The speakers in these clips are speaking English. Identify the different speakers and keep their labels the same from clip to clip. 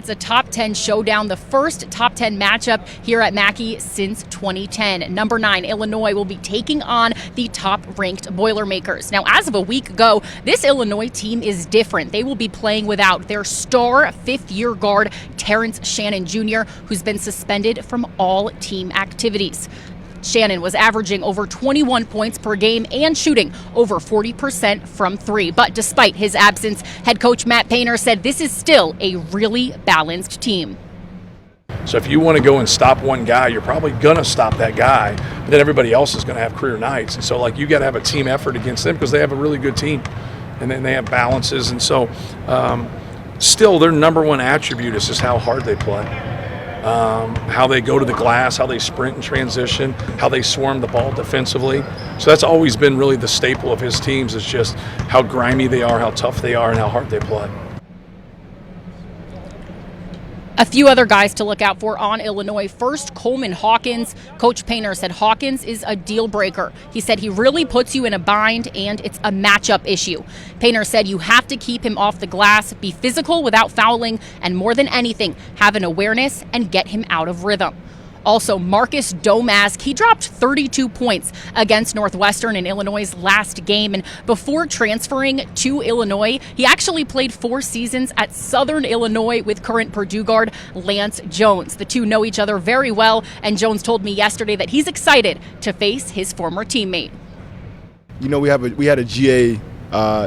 Speaker 1: It's a top 10 showdown, the first top 10 matchup here at Mackey since 2010. Number 9, Illinois will be taking on the top-ranked Boilermakers. Now, as of a week ago, this Illinois team is different. They will be playing without their star fifth-year guard, Terrence Shannon Jr., who's been suspended from all team activities. Shannon was averaging over 21 points per game and shooting over 40% from three. But despite his absence, head coach Matt Painter said this is still a really balanced team.
Speaker 2: So if you want to go and stop one guy, you're probably going to stop that guy, but then everybody else is going to have career nights. And so, you got to have a team effort against them because they have a really good team, and then they have balances. And so still their number one attribute is just how hard they play. How they go to the glass, how they sprint and transition, how they swarm the ball defensively. So that's always been really the staple of his teams, is just how grimy they are, how tough they are, and how hard they play.
Speaker 1: A few other guys to look out for on Illinois. First, Coleman Hawkins. Coach Painter said Hawkins is a deal breaker. He said he really puts you in a bind, and it's a matchup issue. Painter said you have to keep him off the glass, be physical without fouling, and more than anything, have an awareness and get him out of rhythm. Also, Marcus Domask, he dropped 32 points against Northwestern in Illinois' last game. And before transferring to Illinois, he actually played 4 seasons at Southern Illinois with current Purdue guard Lance Jones. The two know each other very well, and Jones told me yesterday that he's excited to face his former teammate.
Speaker 3: You know, we had a GA,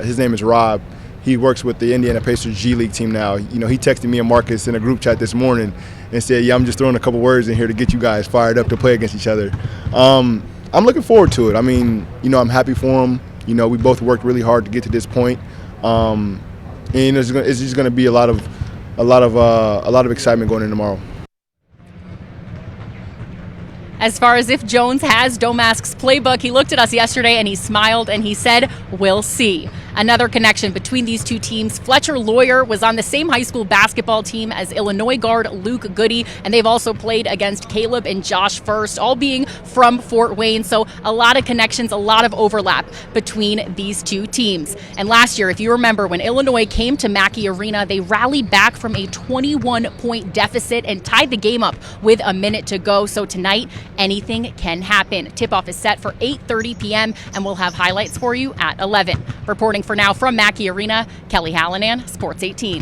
Speaker 3: his name is Rob. He works with the Indiana Pacers G League team now. You know, he texted me and Marcus in a group chat this morning and said, yeah, I'm just throwing a couple words in here to get you guys fired up to play against each other. I'm looking forward to it. I mean, you know, I'm happy for him. You know, we both worked really hard to get to this point. And it's just going to be a lot of excitement going in tomorrow.
Speaker 1: As far as if Jones has Domask's playbook, he looked at us yesterday and he smiled and he said, we'll see. Another connection between these two teams, Fletcher Lawyer was on the same high school basketball team as Illinois guard Luke Goody, and they've also played against Caleb and Josh First, all being from Fort Wayne. So a lot of connections, a lot of overlap between these two teams. And last year, if you remember, when Illinois came to Mackey Arena, they rallied back from a 21-point deficit and tied the game up with a minute to go. So tonight, anything can happen. Tip-off is set for 8:30 p.m., and we'll have highlights for you at 11. Reporting for now from Mackey Arena, Kelly Hallinan, Sports 18.